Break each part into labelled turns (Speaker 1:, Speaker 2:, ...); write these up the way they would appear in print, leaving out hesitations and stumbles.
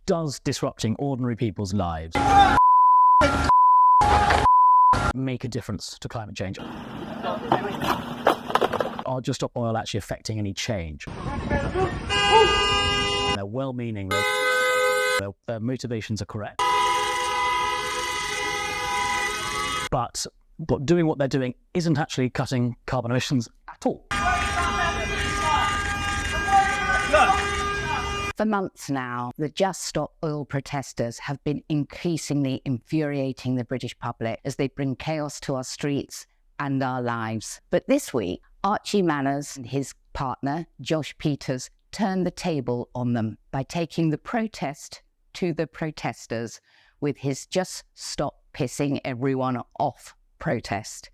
Speaker 1: Does disrupting ordinary people's lives make a difference to climate change? Are Just Stop Oil actually affecting any change? They're well-meaning, their motivations are correct. But doing what they're doing isn't actually cutting carbon emissions at all.
Speaker 2: For months now, the Just Stop Oil protesters have been increasingly infuriating the British public as they bring chaos to our streets and our lives. But this week, Archie Manners and his partner, Josh Peters, turned the table on them by taking the protest to the protesters with his Just Stop Pissing Everyone Off protest.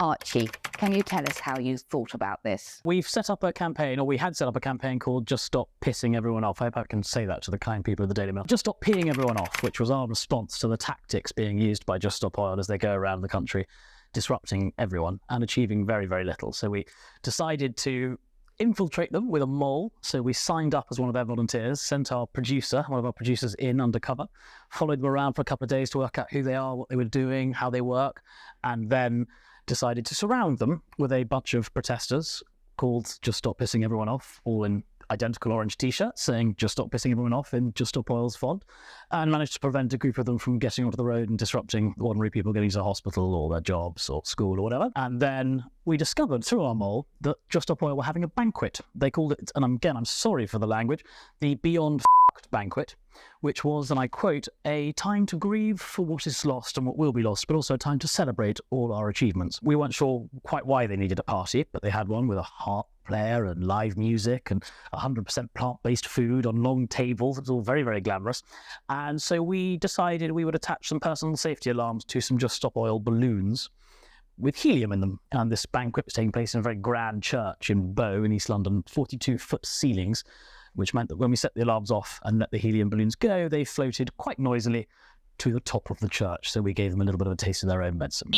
Speaker 2: Archie, can you tell us how you thought about this?
Speaker 1: We've set up a campaign, or we had set up a campaign called Just Stop Pissing Everyone Off. I hope I can say that to the kind people of the Daily Mail. Just Stop Peeing Everyone Off, which was our response to the tactics being used by Just Stop Oil as they go around the country, disrupting everyone and achieving very, very little. So we decided to infiltrate them with a mole. So we signed up as one of their volunteers, sent our producer, one of our producers, in undercover, followed them around for a couple of days to work out who they are, what they were doing, how they work, and then decided to surround them with a bunch of protesters called Just Stop Pissing Everyone Off, all in identical orange t-shirts saying Just Stop Pissing Everyone Off in Just Stop Oil's font, and managed to prevent a group of them from getting onto the road and disrupting ordinary people getting to hospital or their jobs or school or whatever. And then we discovered through our mole that Just Stop Oil were having a banquet. They called it, and again, I'm sorry for the language, the Beyond banquet, which was, and I quote, a time to grieve for what is lost and what will be lost, but also a time to celebrate all our achievements. We weren't sure quite why they needed a party, but they had one with a harp player and live music and 100% plant-based food on long tables. It was all very, very glamorous. And so we decided we would attach some personal safety alarms to some Just Stop Oil balloons with helium in them. And this banquet was taking place in a very grand church in Bow in East London, 42-foot ceilings, which meant that when we set the alarms off and let the helium balloons go, they floated quite noisily to the top of the church. So we gave them a little bit of a taste of their own medicine.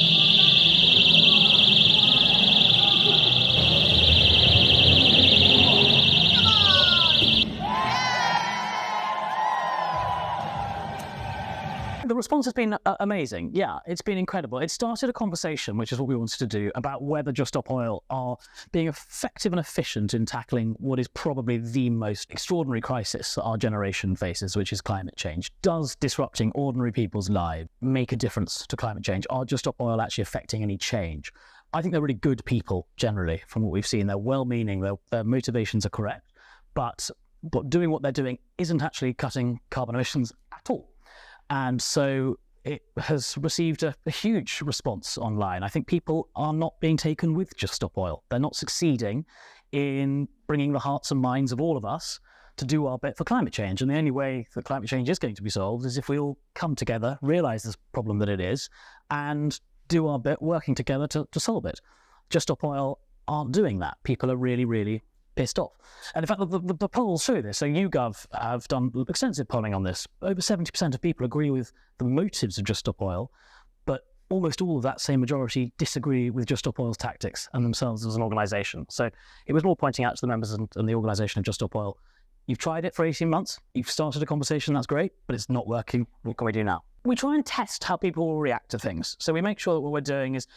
Speaker 1: The response has been amazing. Yeah, it's been incredible. It started a conversation, which is what we wanted to do, about whether Just Stop Oil are being effective and efficient in tackling what is probably the most extraordinary crisis that our generation faces, which is climate change. Does disrupting ordinary people's lives make a difference to climate change? Are Just Stop Oil actually affecting any change? I think they're really good people, generally, from what we've seen. They're well-meaning, their motivations are correct, but doing what they're doing isn't actually cutting carbon emissions at all. And so it has received a huge response online. I think people are not being taken with Just Stop Oil. They're not succeeding in bringing the hearts and minds of all of us to do our bit for climate change. And the only way that climate change is going to be solved is if we all come together, realise this problem that it is, and do our bit working together to solve it. Just Stop Oil aren't doing that. People are really, really pissed off. And in fact, the polls show this. So YouGov have done extensive polling on this. Over 70% of people agree with the motives of Just Stop Oil, but almost all of that same majority disagree with Just Stop Oil's tactics and themselves as an organisation. So it was more pointing out to the members and the organisation of Just Stop Oil, you've tried it for 18 months, you've started a conversation, that's great, but it's not working. What can we do now? We try and test how people will react to things. So we make sure that what we're doing is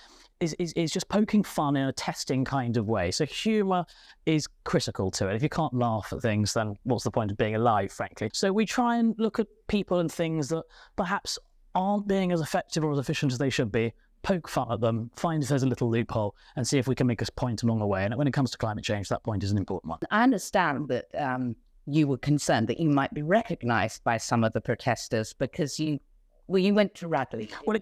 Speaker 1: just poking fun in a testing kind of way. So humour is critical to it. If you can't laugh at things, then what's the point of being alive, frankly? So we try and look at people and things that perhaps aren't being as effective or as efficient as they should be, poke fun at them, find if there's a little loophole, and see if we can make a point along the way. And when it comes to climate change, that point is an important one.
Speaker 2: I understand that you were concerned that you might be recognised by some of the protesters because you went to Radley.
Speaker 1: Well,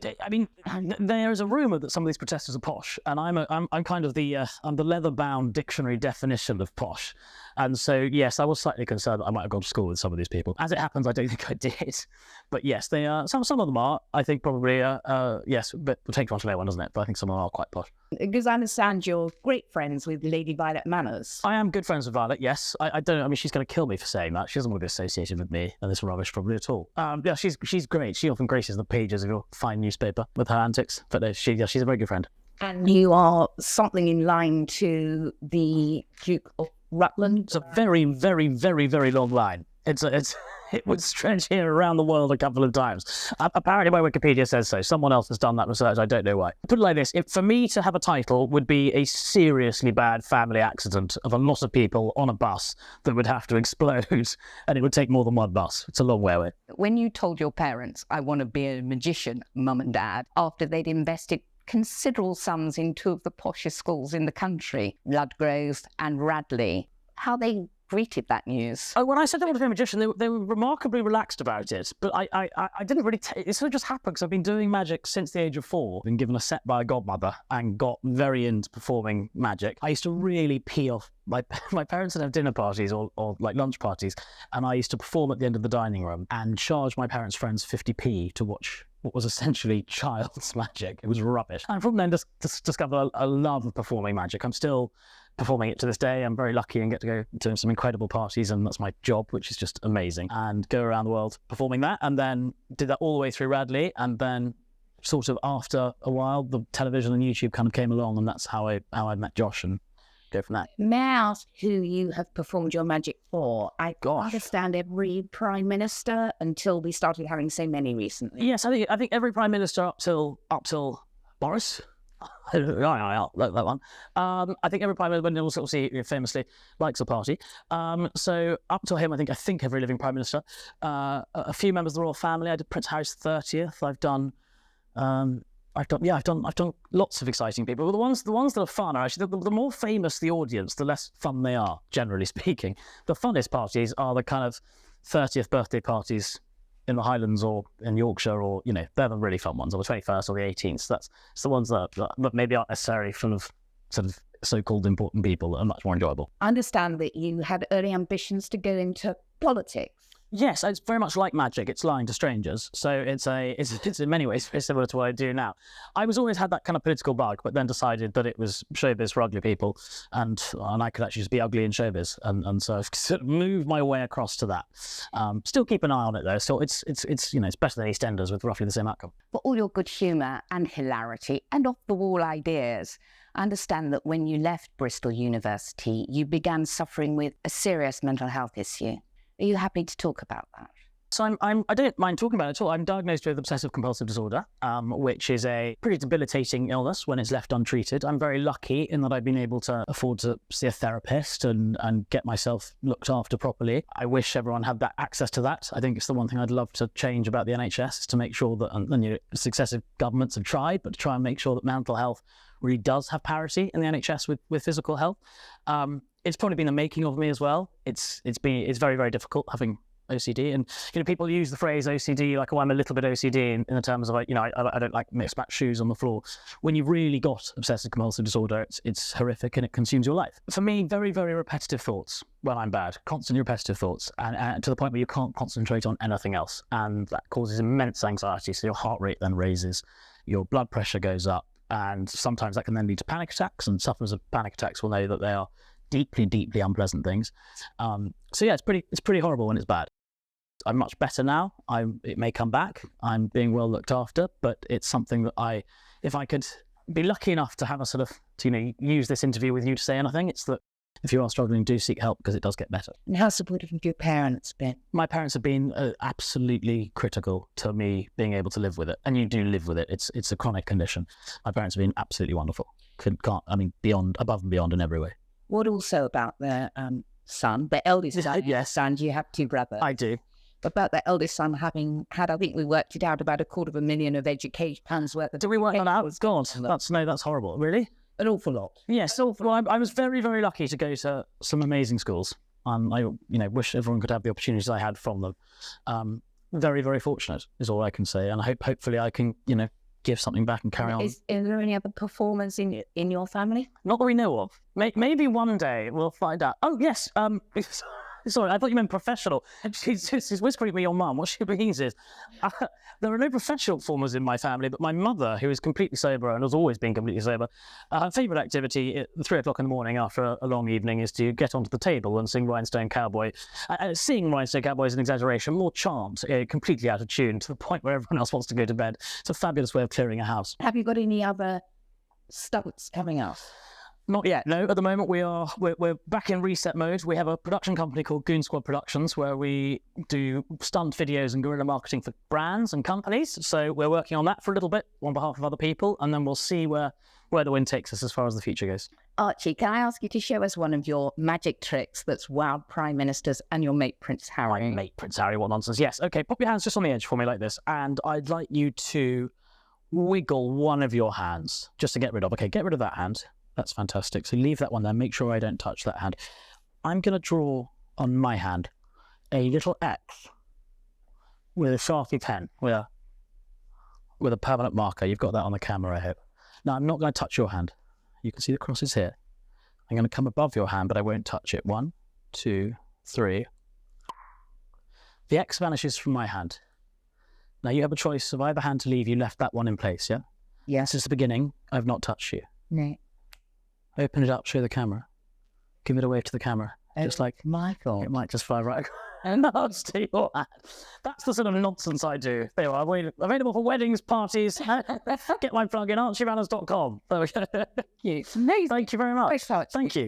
Speaker 1: there is a rumour that some of these protesters are posh, and I'm kind of the leather-bound dictionary definition of posh, and so yes, I was slightly concerned that I might have gone to school with some of these people. As it happens, I don't think I did, but yes, they are. Some of them are. I think probably yes, but we'll take one to know one, doesn't it? But I think some of them are quite posh.
Speaker 2: Because I understand you're great friends with Lady Violet Manners.
Speaker 1: I am good friends with Violet. Yes, I don't. I mean, she's going to kill me for saying that. She doesn't want to be associated with me and this rubbish probably at all. Yeah, she's great. She often graces the pages of your fine newspaper with her antics. But no, she's a very good friend.
Speaker 2: And you are something in line to the Duke of Rutland.
Speaker 1: It's a very, very, very, very long line. It's it would stretch here around the world a couple of times. Apparently my Wikipedia says so. Someone else has done that research. I don't know why. Put it like this. For me to have a title would be a seriously bad family accident of a lot of people on a bus that would have to explode, and it would take more than one bus. It's a long way away.
Speaker 2: When you told your parents, I want to be a magician, mum and dad, after they'd invested considerable sums in two of the poshest schools in the country, Ludgrove and Radley, how they greeted that news?
Speaker 1: Oh, when I said they wanted to be a magician, they were remarkably relaxed about it. But I didn't really. It sort of just happened because I've been doing magic since the age of 4. Been given a set by a godmother and got very into performing magic. I used to really pee off my parents would have dinner parties or like lunch parties, and I used to perform at the end of the dining room and charge my parents' friends 50p to watch what was essentially child's magic. It was rubbish. And from then just discovered a love of performing magic. I'm still performing it to this day. I'm very lucky and get to go to some incredible parties, and that's my job, which is just amazing. And go around the world performing that, and then did that all the way through Radley, and then sort of after a while, the television and YouTube kind of came along, and that's how I met Josh and go from that.
Speaker 2: May I ask who you have performed your magic for? I understand every prime minister until we started having so many recently.
Speaker 1: Yes, I think every prime minister up till Boris. I like that one. I think every prime minister, when also famously likes a party. So up to him, I think every living prime minister. A few members of the royal family. I did Prince Harry's 30th. I've done lots of exciting people. But the ones that are fun are actually the more famous the audience, the less fun they are, generally speaking. The funnest parties are the kind of 30th birthday parties in the Highlands or in Yorkshire, or they're the really fun ones, or the 21st or the 18th. That's the ones that maybe aren't necessarily full of sort of so-called important people that are much more enjoyable.
Speaker 2: I understand that you had early ambitions to go into politics.
Speaker 1: Yes, it's very much like magic. It's lying to strangers. So it's in many ways very similar to what I do now. I always had that kind of political bug, but then decided that it was showbiz for ugly people, and I could actually just be ugly in showbiz, and so I've sort of moved my way across to that. Still keep an eye on it though. Still, it's better than EastEnders with roughly the same outcome.
Speaker 2: For all your good humour and hilarity and off-the-wall ideas, I understand that when you left Bristol University, you began suffering with a serious mental health issue. Are you happy to talk about that?
Speaker 1: So I don't mind talking about it at all. I'm diagnosed with obsessive compulsive disorder, which is a pretty debilitating illness when it's left untreated. I'm very lucky in that I've been able to afford to see a therapist and get myself looked after properly. I wish everyone had that access to that. I think it's the one thing I'd love to change about the NHS, is to make sure that, and successive governments have tried, but to try and make sure that mental health really does have parity in the NHS with physical health. It's probably been the making of me as well. It's very, very difficult having OCD, and people use the phrase OCD like, oh, I'm a little bit OCD in the terms of like, I don't like mismatched shoes on the floor. When you've really got obsessive compulsive disorder, it's horrific and it consumes your life. For me, very, very repetitive thoughts when I'm bad, constantly repetitive thoughts, and to the point where you can't concentrate on anything else, and that causes immense anxiety. So your heart rate then raises, your blood pressure goes up, and sometimes that can then lead to panic attacks, and sufferers of panic attacks will know that they are deeply, deeply unpleasant things. So yeah, it's pretty horrible when it's bad. I'm much better now. It may come back. I'm being well looked after, but it's something that if I could be lucky enough to have to use this interview with you to say anything, it's that if you are struggling, do seek help, because it does get better.
Speaker 2: And how supportive have your parents been? My
Speaker 1: parents have been absolutely critical to me being able to live with it, and you do live with it. It's a chronic condition. My parents have been absolutely wonderful. Above and beyond in every way.
Speaker 2: What also about their son, the eldest son?
Speaker 1: Yes.
Speaker 2: Son, you have 2 brothers.
Speaker 1: I do.
Speaker 2: About the eldest son having had, I think we worked it out, about £250,000 of education pounds worth of.
Speaker 1: Did we work that out? God, that's horrible. Really?
Speaker 2: An awful lot.
Speaker 1: Yes. So, well, I was very, very lucky to go to some amazing schools. I wish everyone could have the opportunities I had from them. Very, very fortunate is all I can say, and hopefully I can give something back and carry on.
Speaker 2: Is there any other performers in your family?
Speaker 1: Not that we know of. Maybe one day we'll find out. Oh yes. Sorry, I thought you meant professional. She's whispering at me, your mum. What she means is, there are no professional performers in my family, but my mother, who is completely sober and has always been completely sober, her favourite activity at 3 o'clock in the morning after a long evening is to get onto the table and sing Rhinestone Cowboy. Sing Rhinestone Cowboy is an exaggeration, more chant, completely out of tune, to the point where everyone else wants to go to bed. It's a fabulous way of clearing a house.
Speaker 2: Have you got any other stunts coming up?
Speaker 1: Not yet. No, at the moment we're back in reset mode. We have a production company called Goon Squad Productions where we do stunt videos and guerrilla marketing for brands and companies. So we're working on that for a little bit on behalf of other people, and then we'll see where the wind takes us as far as the future goes.
Speaker 2: Archie, can I ask you to show us one of your magic tricks that's wowed prime ministers and your mate Prince Harry?
Speaker 1: My mate Prince Harry, what nonsense. Yes. Okay, pop your hands just on the edge for me like this, and I'd like you to wiggle one of your hands just to get rid of. Okay, get rid of that hand. That's fantastic. So leave that one there. Make sure I don't touch that hand. I'm going to draw on my hand a little X with a Sharpie pen, with a permanent marker. You've got that on the camera, I hope. Now, I'm not going to touch your hand. You can see the crosses here. I'm going to come above your hand, but I won't touch it. 1, 2, 3. The X vanishes from my hand. Now, you have a choice of either hand to leave. You left that one in place, yeah?
Speaker 2: Yes.
Speaker 1: Since the beginning, I've not touched you.
Speaker 2: No.
Speaker 1: Open it up, show the camera. Give it a wave to the camera. Just like,
Speaker 2: Michael.
Speaker 1: it might just fly right across to your hand. That's the sort of nonsense I do. There you are, available for weddings, parties. Get my plug in archiemanners.com. There we go.
Speaker 2: Amazing.
Speaker 1: Thank you very much.
Speaker 2: Thanks, Archie.
Speaker 1: Thank you.